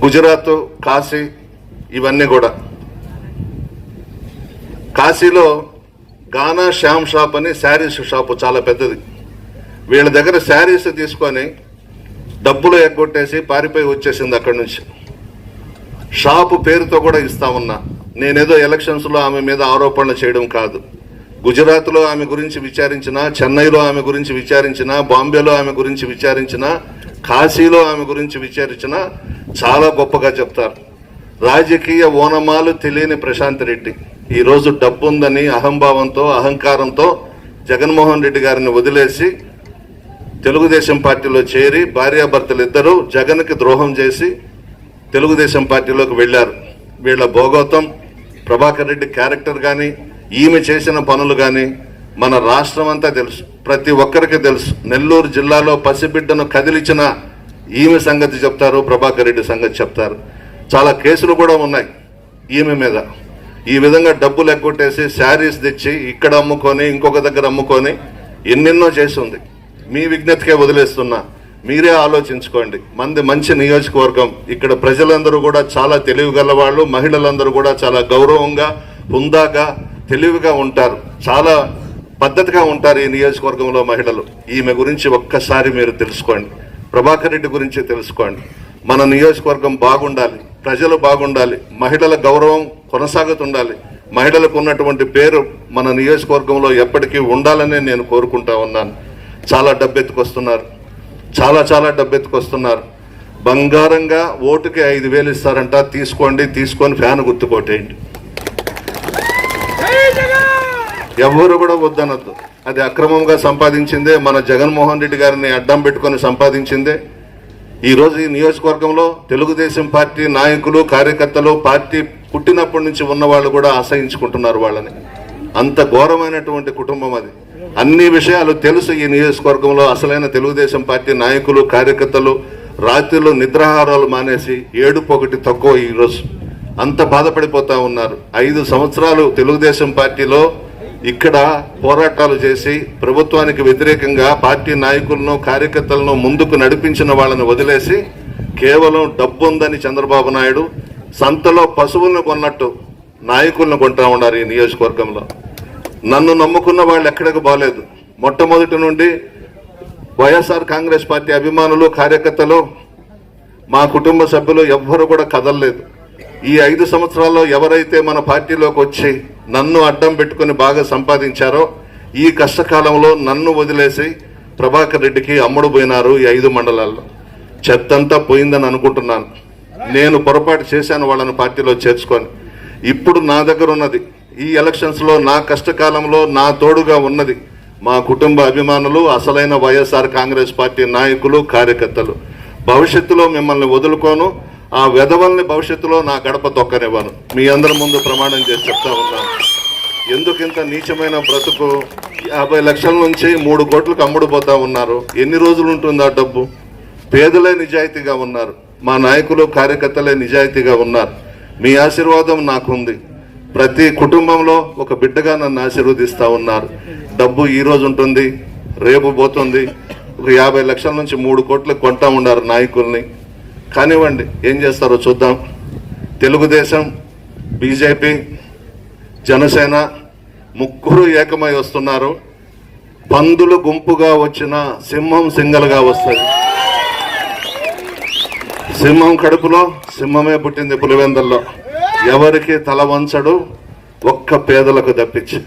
గుజరాత్, కాశీ, ఇవన్నీ కూడా. కాశీలో గానా శ్యామ్ షాప్ అని శారీస్ షాపు చాలా పెద్దది. వీళ్ళ దగ్గర శారీస్ తీసుకొని డబ్బులు ఎగ్గొట్టేసి పారిపోయి వచ్చేసింది అక్కడి నుంచి. షాపు పేరుతో కూడా ఇస్తామన్నా. నేనేదో ఎలక్షన్స్లో ఆమె మీద ఆరోపణలు చేయడం కాదు. గుజరాత్లో ఆమె గురించి విచారించిన, చెన్నైలో ఆమె గురించి విచారించిన, బాంబేలో ఆమె గురించి విచారించిన, కాశీలో ఆమె గురించి విచారించిన చాలా గొప్పగా చెప్తారు. రాజకీయ ఓనమాలు తెలియని ప్రశాంత్ రెడ్డి ఈరోజు డబ్బు ఉందని అహంభావంతో, అహంకారంతో జగన్మోహన్ రెడ్డి గారిని వదిలేసి తెలుగుదేశం పార్టీలో చేరి భార్యాభర్తలు ఇద్దరు జగన్కి ద్రోహం చేసి తెలుగుదేశం పార్టీలోకి వెళ్ళారు. వీళ్ళ భోగోతం, ప్రభాకర్ రెడ్డి క్యారెక్టర్ కానీ, ఈమె చేసిన పనులు కానీ మన రాష్ట్రం అంతా తెలుసు, ప్రతి ఒక్కరికి తెలుసు. నెల్లూరు జిల్లాలో పసిబిడ్డను కదిలించిన ఈమె సంగతి చెప్తారు, ప్రభాకర్ రెడ్డి సంగతి చెప్తారు. చాలా కేసులు కూడా ఉన్నాయి ఈమె మీద. ఈ విధంగా డబ్బులు ఎగ్గొట్టేసి శారీస్ తెచ్చి ఇక్కడ అమ్ముకొని ఇంకొక దగ్గర అమ్ముకొని ఎన్నెన్నో చేసి ఉంది. మీ విజ్ఞతకే వదిలేస్తున్నా, మీరే ఆలోచించుకోండి. మంది మంచి నియోజకవర్గం. ఇక్కడ ప్రజలందరూ కూడా చాలా తెలివిగల వాళ్ళు, మహిళలందరూ కూడా చాలా గౌరవంగా, హుందాగా, తెలివిగా ఉంటారు. చాలా పద్ధతిగా ఉంటారు ఈ నియోజకవర్గంలో మహిళలు. ఈమె గురించి ఒక్కసారి మీరు తెలుసుకోండి, ప్రభాకర్ రెడ్డి గురించి తెలుసుకోండి. మన నియోజకవర్గం బాగుండాలి, ప్రజలు బాగుండాలి, మహిళల గౌరవం కొనసాగుతుండాలి. మహిళలకు ఉన్నటువంటి పేరు మన నియోజకవర్గంలో ఎప్పటికీ ఉండాలని నేను కోరుకుంటా ఉన్నాను. చాలా డబ్బెత్తుకొస్తున్నారు, చాలా డబ్బెత్తుకొస్తున్నారు. బంగారంగా ఓటుకి 5,000 ఇస్తారంట. తీసుకొని ఫ్యాన్ గుర్తుకోటేయండి. ఎవరు కూడా వద్దనొద్దు. అది అక్రమంగా సంపాదించిందే, మన జగన్మోహన్ రెడ్డి గారిని అడ్డం పెట్టుకొని సంపాదించిందే. ఈరోజు ఈ నియోజకవర్గంలో తెలుగుదేశం పార్టీ నాయకులు, కార్యకర్తలు, పార్టీ పుట్టినప్పటి నుంచి ఉన్న వాళ్ళు కూడా అసహించుకుంటున్నారు వాళ్ళని. అంత ఘోరమైనటువంటి కుటుంబం అది. అన్ని విషయాలు తెలుసు ఈ నియోజకవర్గంలో. అసలైన తెలుగుదేశం పార్టీ నాయకులు, కార్యకర్తలు రాత్రిలో నిద్రాహారాలు మానేసి ఏడుపోకటి తక్కువ ఈరోజు అంత బాధపడిపోతా ఉన్నారు. 5 సంవత్సరాలు తెలుగుదేశం పార్టీలో ఇక్కడ పోరాటాలు చేసి ప్రభుత్వానికి వ్యతిరేకంగా పార్టీ నాయకులను, కార్యకర్తలను ముందుకు నడిపించిన వాళ్ళని వదిలేసి కేవలం డబ్బు ఉందని చంద్రబాబు నాయుడు సంతలో పశువులను కొన్నట్టు నాయకులను కొంటా ఉన్నారు ఈ నియోజకవర్గంలో. నన్ను నమ్ముకున్న వాళ్ళు ఎక్కడికి బాలేదు. మొట్టమొదటి నుండి వైఎస్ఆర్ కాంగ్రెస్ పార్టీ అభిమానులు, కార్యకర్తలు, మా కుటుంబ సభ్యులు ఎవ్వరు కూడా కదలలేదు. ఈ 5 సంవత్సరాల్లో ఎవరైతే మన పార్టీలోకి వచ్చి నన్ను అడ్డం పెట్టుకుని బాగా సంపాదించారో ఈ కష్టకాలంలో నన్ను వదిలేసి ప్రభాకర్ రెడ్డికి అమ్ముడు పోయినారు. ఈ 5 మండలాల్లో చెత్తంతా పోయిందని అనుకుంటున్నాను. నేను పొరపాటు చేశాను వాళ్ళని పార్టీలో చేర్చుకొని. ఇప్పుడు నా దగ్గర ఉన్నది ఈ ఎలక్షన్స్లో, నా కష్టకాలంలో నా తోడుగా ఉన్నది మా కుటుంబ అభిమానులు, అసలైన వైఎస్ఆర్ కాంగ్రెస్ పార్టీ నాయకులు, కార్యకర్తలు. భవిష్యత్తులో మిమ్మల్ని వదులుకోను. ఆ వెధవల్ని భవిష్యత్తులో నా గడప తొక్కనివ్వను. మీ అందరి ముందు ప్రమాణం చేసి చెప్తా ఉన్నాను. ఎందుకింత నీచమైన బ్రతుకు? 50 లక్షల నుంచి 3 కోట్లకు అమ్ముడుపోతా ఉన్నారు. ఎన్ని రోజులు ఉంటుంది ఆ డబ్బు? పేదలే నిజాయితీగా ఉన్నారు, మా నాయకులు, కార్యకర్తలే నిజాయితీగా ఉన్నారు. మీ ఆశీర్వాదం నాకుంది. ప్రతి కుటుంబంలో ఒక బిడ్డగా నన్ను ఆశీర్వదిస్తూ ఉన్నారు. డబ్బు ఈ రోజు ఉంటుంది, రేపు పోతుంది. ఒక 50 లక్షల నుంచి 3 కోట్లకు కొంటా ఉన్నారు నాయకుల్ని. కానివ్వండి, ఏం చేస్తారో చూద్దాం. తెలుగుదేశం, బీజేపీ, జనసేన ముగ్గురు ఏకమై వస్తున్నారు. పందులు గుంపుగా వచ్చిన సింహం సింగల్గా వస్తుంది. సింహం కడుపులో సింహమే పుట్టింది పులివెందల్లో. ఎవరికి తల వంచడు, ఒక్క పేదలకు తప్పించి.